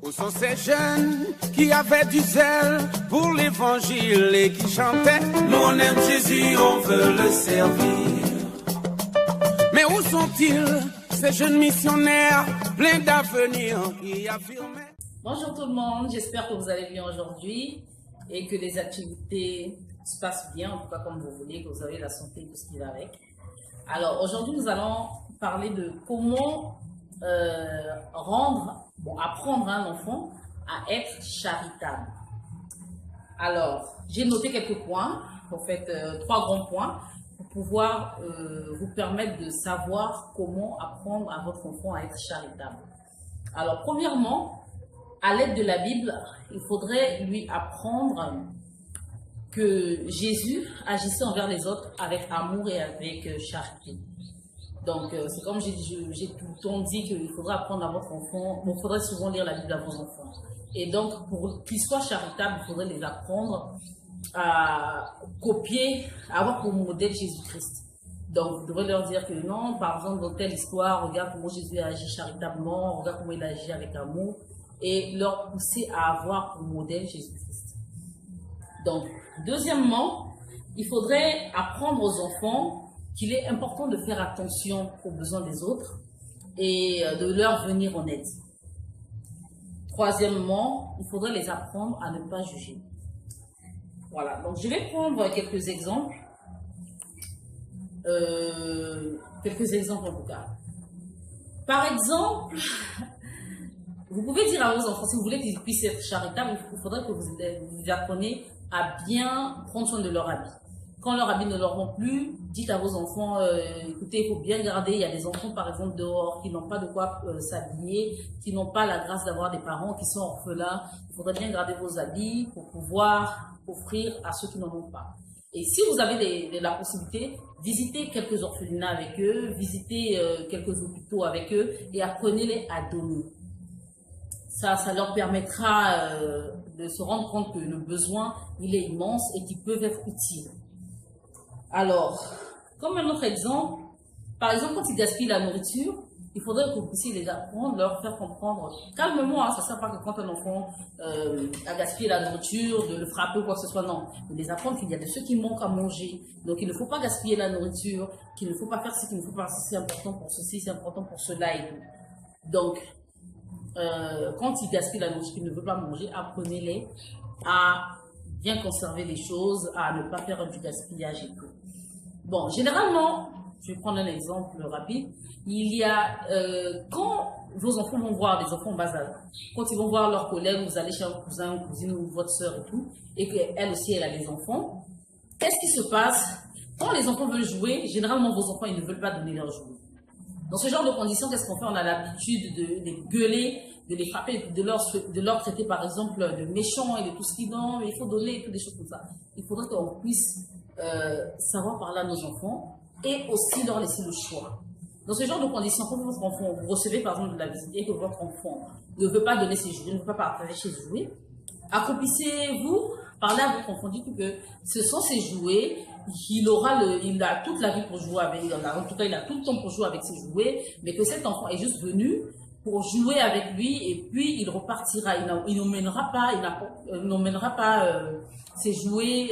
Où sont ces jeunes qui avaient du zèle pour l'évangile et qui chantaient « Nous on aime Jésus, on veut le servir ». Mais où sont-ils, ces jeunes missionnaires pleins d'avenir qui affirmaient... Bonjour tout le monde, j'espère que vous allez bien aujourd'hui et que les activités se passent bien, en tout cas comme vous voulez, que vous avez la santé et tout ce qui va avec. Alors aujourd'hui nous allons parler de comment apprendre un enfant à être charitable. Alors j'ai noté quelques points, en fait 3 grands points pour pouvoir vous permettre de savoir comment apprendre à votre enfant à être charitable. Alors premièrement, à l'aide de la Bible, il faudrait lui apprendre que Jésus agissait envers les autres avec amour et avec charité. Donc, c'est comme j'ai tout le temps dit qu'il faudrait apprendre à votre enfant, il faudrait souvent lire la Bible à vos enfants. Et donc, pour qu'ils soient charitables, il faudrait les apprendre à copier, à avoir pour modèle Jésus-Christ. Donc, vous devrez leur dire que non, par exemple, dans telle histoire, regarde comment Jésus a agi charitablement, regarde comment il a agi avec amour, et leur pousser à avoir pour modèle Jésus-Christ. Donc, deuxièmement, il faudrait apprendre aux enfants qu'il est important de faire attention aux besoins des autres et de leur venir en aide. Troisièmement, il faudrait les apprendre à ne pas juger. Voilà, donc je vais prendre quelques exemples. Quelques exemples en tout cas. Par exemple, vous pouvez dire à vos enfants, si vous voulez qu'ils puissent être charitables, il faudrait que vous appreniez à bien prendre soin de leur habit. Quand leur habit ne leur vont plus, dites à vos enfants, écoutez, il faut bien garder, il y a des enfants par exemple dehors qui n'ont pas de quoi s'habiller, qui n'ont pas la grâce d'avoir des parents, qui sont orphelins. Il faudrait bien garder vos habits pour pouvoir offrir à ceux qui n'en ont pas. Et si vous avez la possibilité, visitez quelques orphelinats avec eux, visitez quelques hôpitaux avec eux et apprenez-les à donner. Ça leur permettra de se rendre compte que le besoin, il est immense et qu'ils peuvent être utiles. Alors, comme un autre exemple, par exemple, quand ils gaspillent la nourriture, il faudrait que vous puissiez les apprendre, leur faire comprendre calmement, ça ne sert pas que quand un enfant a gaspillé la nourriture, de le frapper ou quoi que ce soit, non. De les apprendre qu'il y a de ceux qui manquent à manger, donc il ne faut pas gaspiller la nourriture, qu'il ne faut pas faire ci, qu'il ne faut pas faire ci, c'est important pour ceci, c'est important pour cela et tout. Donc, quand ils gaspillent la nourriture qu'ils ne veulent pas manger, apprenez-les à bien conserver les choses, à ne pas faire du gaspillage et tout. Bon, généralement, je vais prendre un exemple rapide. Il y a, quand vos enfants vont voir des enfants en bas âge, quand ils vont voir leurs collègues, vous allez chez un cousin, une cousine ou votre soeur et tout, et qu'elle aussi, elle a des enfants, qu'est-ce qui se passe? Quand les enfants veulent jouer, généralement, vos enfants, ils ne veulent pas donner leurs jouets. Dans ce genre de conditions, qu'est-ce qu'on fait? On a l'habitude de les gueuler, de les frapper, de leur traiter par exemple de méchants et de tout ce qu'ils donnent, mais il faut donner et tout des choses comme ça. Il faudrait qu'on puisse savoir parler à nos enfants et aussi leur laisser le choix. Dans ce genre de conditions, quand votre enfant, vous recevez par exemple de la visite et que votre enfant ne veut pas donner ses jouets, ne veut pas partager ses jouets, accroupissez-vous, parlez à votre enfant, dites que ce sont ses jouets, il a toute la vie pour jouer avec, en tout cas il a tout le temps pour jouer avec ses jouets, mais que cet enfant est juste venu pour jouer avec lui et puis il repartira, il n'emmènera pas ses jouets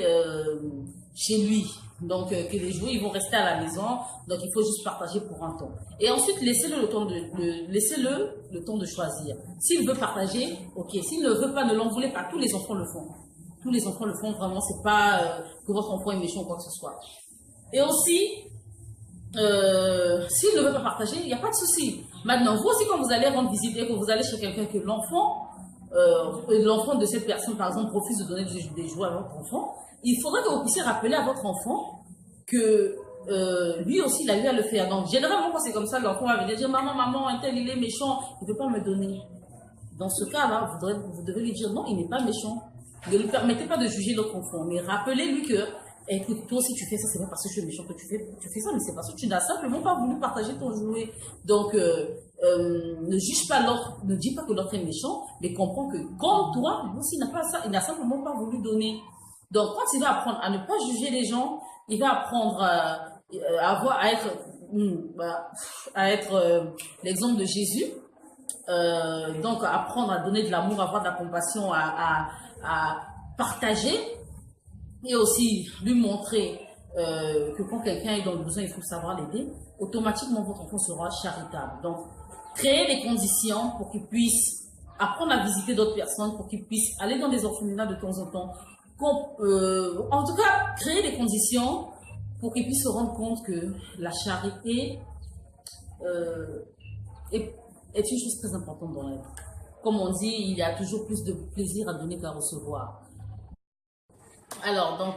chez lui. Donc que les jouets ils vont rester à la maison, donc il faut juste partager pour un temps. Et ensuite laissez-le le temps de choisir. S'il veut partager, ok. S'il ne veut pas, ne l'en voulez pas. Tous les enfants le font. Tous les enfants le font vraiment. C'est pas que votre enfant est méchant ou quoi que ce soit. Et aussi, s'il ne veut pas partager, il n'y a pas de souci. Maintenant, vous aussi quand vous allez rendre visite et que vous allez chez quelqu'un que l'enfant de cette personne par exemple refuse de donner des jouets à votre enfant, il faudrait que vous puissiez rappeler à votre enfant que lui aussi il a eu à le faire. Donc généralement quand c'est comme ça, l'enfant va venir dire maman, un tel il est méchant, il ne veut pas me donner. Dans ce cas-là, vous devez lui dire non, il n'est pas méchant. Ne lui permettez pas de juger l'autre enfant, mais rappelez-lui que écoute, toi aussi tu fais ça, c'est pas parce que tu es méchant que tu fais ça, mais c'est parce que tu n'as simplement pas voulu partager ton jouet. Donc ne juge pas l'autre, ne dis pas que l'autre est méchant, mais comprends que comme toi, lui aussi n'a pas ça, il n'a simplement pas voulu donner. Donc quand il va apprendre à ne pas juger les gens, il va apprendre à être l'exemple de Jésus. Donc, apprendre à donner de l'amour, avoir de la compassion, à partager et aussi lui montrer que quand quelqu'un est dans le besoin, il faut savoir l'aider. Automatiquement, votre enfant sera charitable. Donc, créer les conditions pour qu'il puisse apprendre à visiter d'autres personnes, pour qu'il puisse aller dans des orphelinats de temps en temps. En tout cas, créer les conditions pour qu'il puisse se rendre compte que la charité est une chose très importante dans la vie. Comme on dit, il y a toujours plus de plaisir à donner qu'à recevoir. Alors, donc,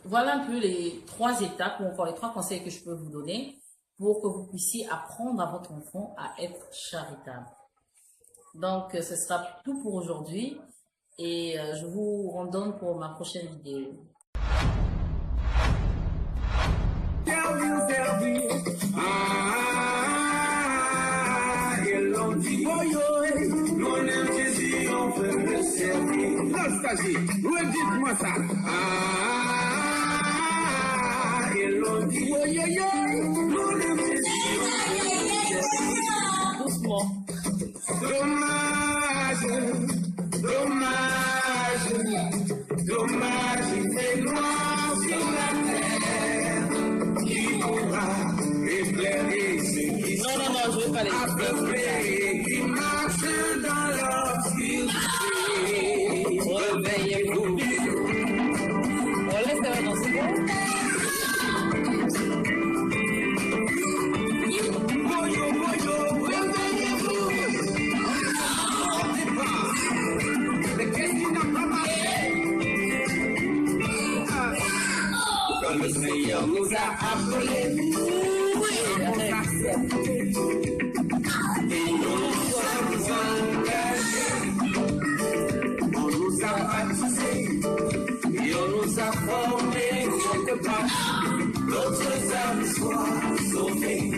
voilà un peu les 3 étapes, ou encore les 3 conseils que je peux vous donner pour que vous puissiez apprendre à votre enfant à être charitable. Donc, ce sera tout pour aujourd'hui et je vous redonne pour ma prochaine vidéo. Dites-moi ça. Doucement. Dommage, dommage, dommage, il fait noir sur la terre. Qui pourra éclairer ceux qui sont Non, je veux pas les aveuglés, qui marchent dans l'obscurité. Réveillez-vous. On laisse ça dans ce bon. Le Seigneur nous a appelés et nous nous sommes engagés. On nous a baptisés et on nous a formés quelque part. D'autres âmes soient sauvées.